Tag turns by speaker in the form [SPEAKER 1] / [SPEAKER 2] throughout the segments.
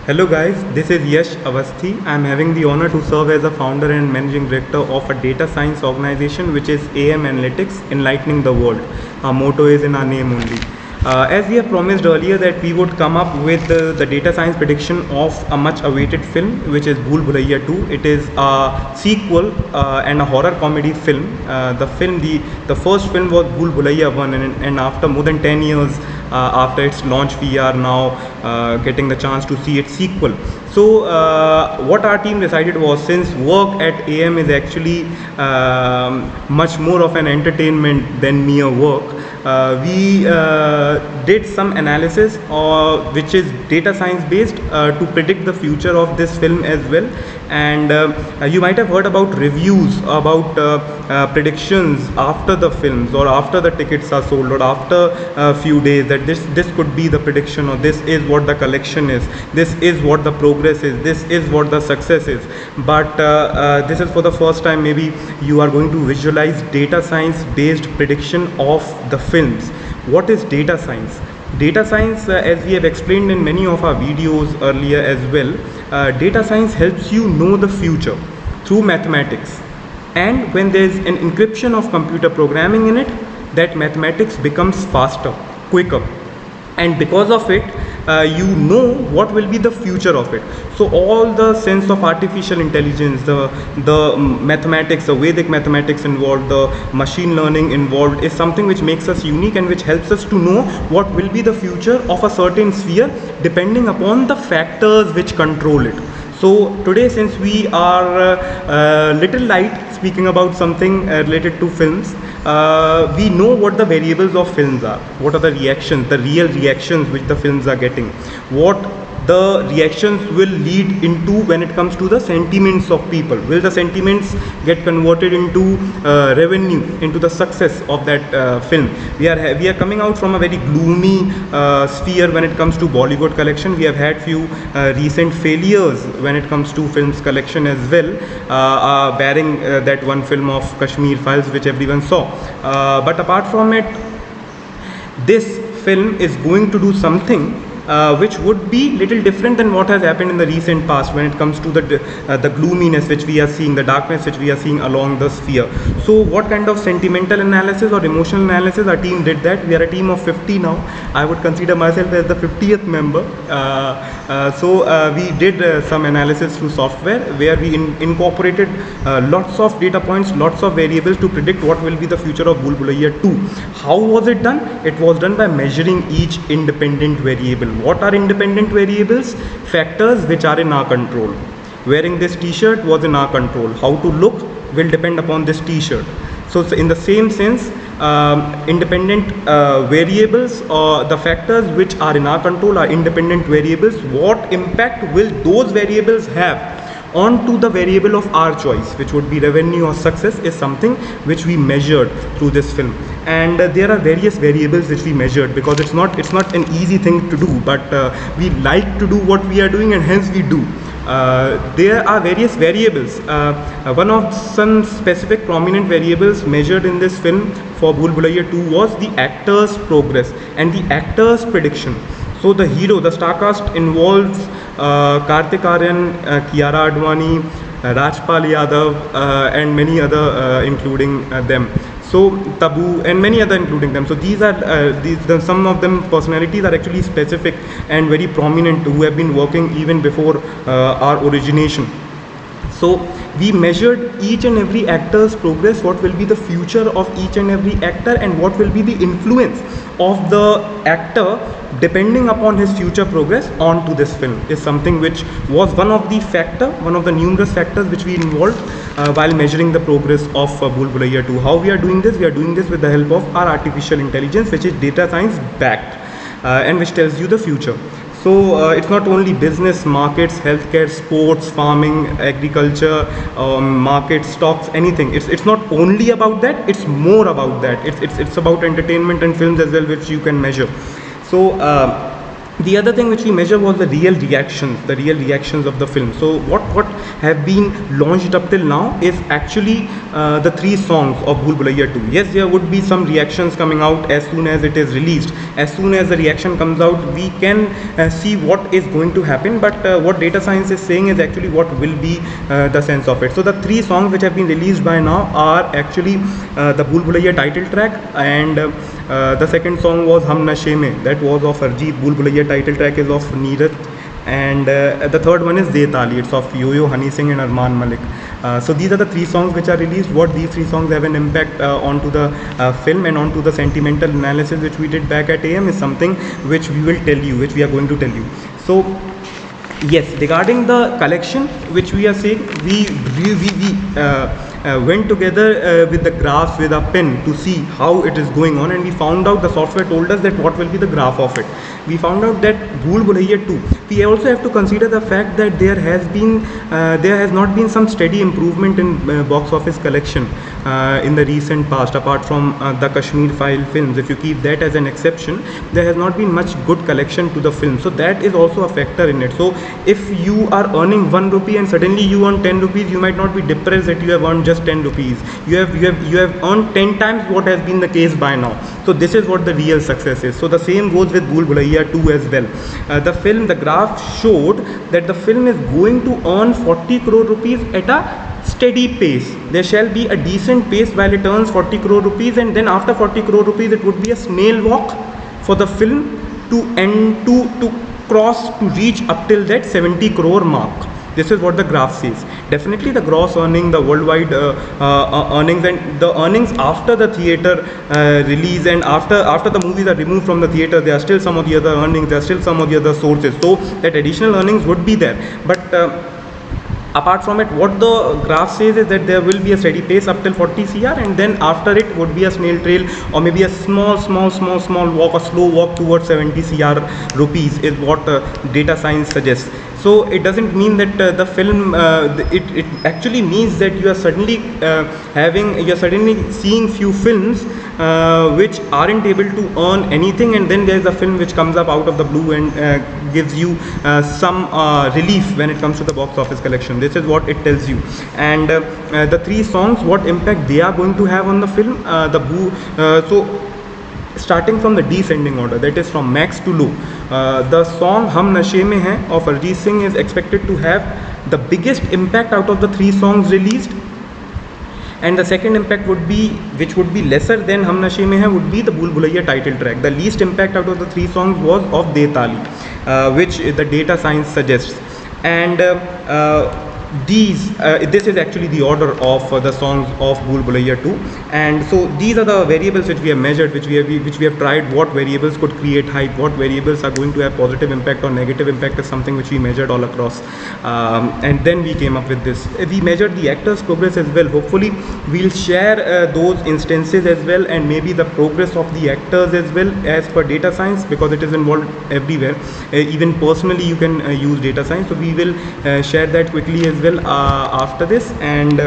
[SPEAKER 1] Hello guys, this is Yash Avasthi. I am having the honor to serve as a founder and managing director of a data science organization which is AM Analytics, Enlightening the World. Our motto is in our name only. As we have promised earlier that we would come up with the data science prediction of a much awaited film which is Bhoolaiyaa 2. It is a sequel and a horror comedy film. The first film was Bhoolaiyaa 1 and after more than 10 years after its launch we are now getting the chance to see its sequel. So what our team decided was, since work at AM is actually much more of an entertainment than mere work, we did some analysis which is data science based to predict the future of this film as well. And you might have heard about reviews about predictions after the films or after the tickets are sold or after a few days, that this could be the prediction, or this is what the collection is, this is what the progress is, this is what the success is. But this is for the first time maybe you are going to visualize data science based prediction of the films. What is data science? Data science, as we have explained in many of our videos earlier as well, data science helps you know the future through mathematics. And when there is an encryption of computer programming in it, that mathematics becomes faster, quicker. And because of it, you know what will be the future of it. So all the sense of artificial intelligence, the mathematics, the Vedic mathematics involved, the machine learning involved is something which makes us unique and which helps us to know what will be the future of a certain sphere depending upon the factors which control it. So today, since we are little light speaking about something related to films, we know what the variables of films are, what are the reactions, the real reactions which the films are getting, what the reactions will lead into when it comes to the sentiments of people. Will the sentiments get converted into revenue, into the success of that film? We are coming out from a very gloomy sphere when it comes to Bollywood collection. We have had few recent failures when it comes to films collection as well, barring that one film of Kashmir Files which everyone saw. But apart from it, this film is going to do something which would be little different than what has happened in the recent past when it comes to the gloominess which we are seeing, the darkness which we are seeing along the sphere. So what kind of sentimental analysis or emotional analysis our team did that? We are a team of 50 now. I would consider myself as the 50th member. So we did some analysis through software where we incorporated lots of data points, lots of variables to predict what will be the future of Bhoolaiyaa 2. How was it done? It was done by measuring each independent variable. What are independent variables? Factors which are in our control. Wearing this t-shirt was in our control. How to look will depend upon this t-shirt. So in the same sense, independent variables or the factors which are in our control are independent variables. What impact will those variables have onto the variable of our choice, which would be revenue or success, is something which we measured through this film. And there are various variables which we measured, because it's not an easy thing to do, but we like to do what we are doing and hence we do. There are various variables. One of some specific prominent variables measured in this film for Bhoolaiyaa 2 was the actor's progress and the actor's prediction. So the hero, the star cast involves Kartikaaryan, Kiara Advani, Rajpalyadav, and many other including them. So Tabu and many other including them. So these are some of them personalities are actually specific and very prominent who have been working even before our origination. So we measured each and every actor's progress, what will be the future of each and every actor and what will be the influence of the actor depending upon his future progress onto this film, is something which was one of the numerous factors which we involved while measuring the progress of Bhoolaiyaa 2. How we are doing this? We are doing this with the help of our artificial intelligence, which is data science backed and which tells you the future. So it's not only business, markets, healthcare, sports, farming, agriculture, markets, stocks, anything. It's not only about that. It's more about that. It's about entertainment and films as well, which you can measure. So The other thing which we measure was the real reactions of the film. So what have been launched up till now is actually the 3 songs of Bhulaiyaa 2. Yes, there would be some reactions coming out as soon as it is released. As soon as the reaction comes out, we can see what is going to happen, but what data science is saying is actually what will be the sense of it. So the 3 songs which have been released by now are actually the Bhulaiyaa title track, and the second song was Hum Nashe Mein, that was of Arjeet. Bhulaiyaa title track is of Neeraj, and the third one is De Tali, it's of Yo-Yo, Honey Singh and Arman Malik. So these are the 3 songs which are released. What these 3 songs have an impact onto the film and onto the sentimental analysis which we did back at AM is something which we will tell you, which we are going to tell you. So yes, regarding the collection which we are saying, we went together with the graphs with a pen to see how it is going on, and we found out, the software told us that what will be the graph of it. We found out that Bhulaiyaa 2, we also have to consider the fact that there has not been some steady improvement in box office collection in the recent past, apart from the Kashmir File films. If you keep that as an exception, there has not been much good collection to the film, so that is also a factor in it. So if you are earning 1 rupee and suddenly you earn 10 rupees, you might not be depressed that you have earned just 10 rupees. You have earned 10 times what has been the case by now. So this is what the real success is. So the same goes with Bhulaiyaa 2 as well. The graph showed that the film is going to earn 40 crore rupees at a steady pace. There shall be a decent pace while it earns 40 crore rupees, and then after 40 crore rupees it would be a snail walk for the film to cross, to reach up till that 70 crore mark. This is what the graph says. Definitely the gross earning, the worldwide earnings, and the earnings after the theatre release, and after the movies are removed from the theatre, there are still some of the other earnings, there are still some of the other sources. So that additional earnings would be there. But apart from it, what the graph says is that there will be a steady pace up till 40 CR, and then after it would be a snail trail, or maybe a small walk, a slow walk towards 70 CR rupees is what data science suggests. So it doesn't mean that the film, it actually means that you are suddenly seeing few films which aren't able to earn anything, and then there is a film which comes up out of the blue and gives you some relief when it comes to the box office collection. This is what it tells you. And the 3 songs, what impact they are going to have on the film, so starting from the descending order, that is from max to low, the song Hum Nashe Mein Hai of Arjeet Singh is expected to have the biggest impact out of the 3 songs released, and the second impact would be, which would be lesser than Hum Nashe Mein Hai, would be the Bhulaiyaa title track. The least impact out of the 3 songs was of De Tali, which the data science suggests. And this is actually the order of the songs of Bhulaiyaa 2, and so these are the variables which we have measured, which we have tried what variables could create hype, what variables are going to have positive impact or negative impact is something which we measured all across, and then we came up with this. We measured the actors' progress as well. Hopefully we'll share those instances as well, and maybe the progress of the actors as well as per data science, because it is involved everywhere. Even personally you can use data science, so we will share that quickly as well after this. And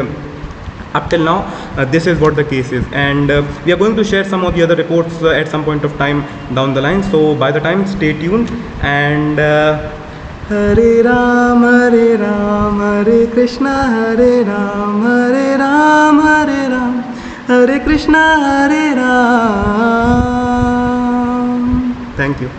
[SPEAKER 1] up till now this is what the case is, and we are going to share some of the other reports at some point of time down the line. So by the time, stay tuned. And Hare Ram Hare Krishna Hare Ram Hare Ram Hare Ram Hare Krishna Hare Ram. Thank you.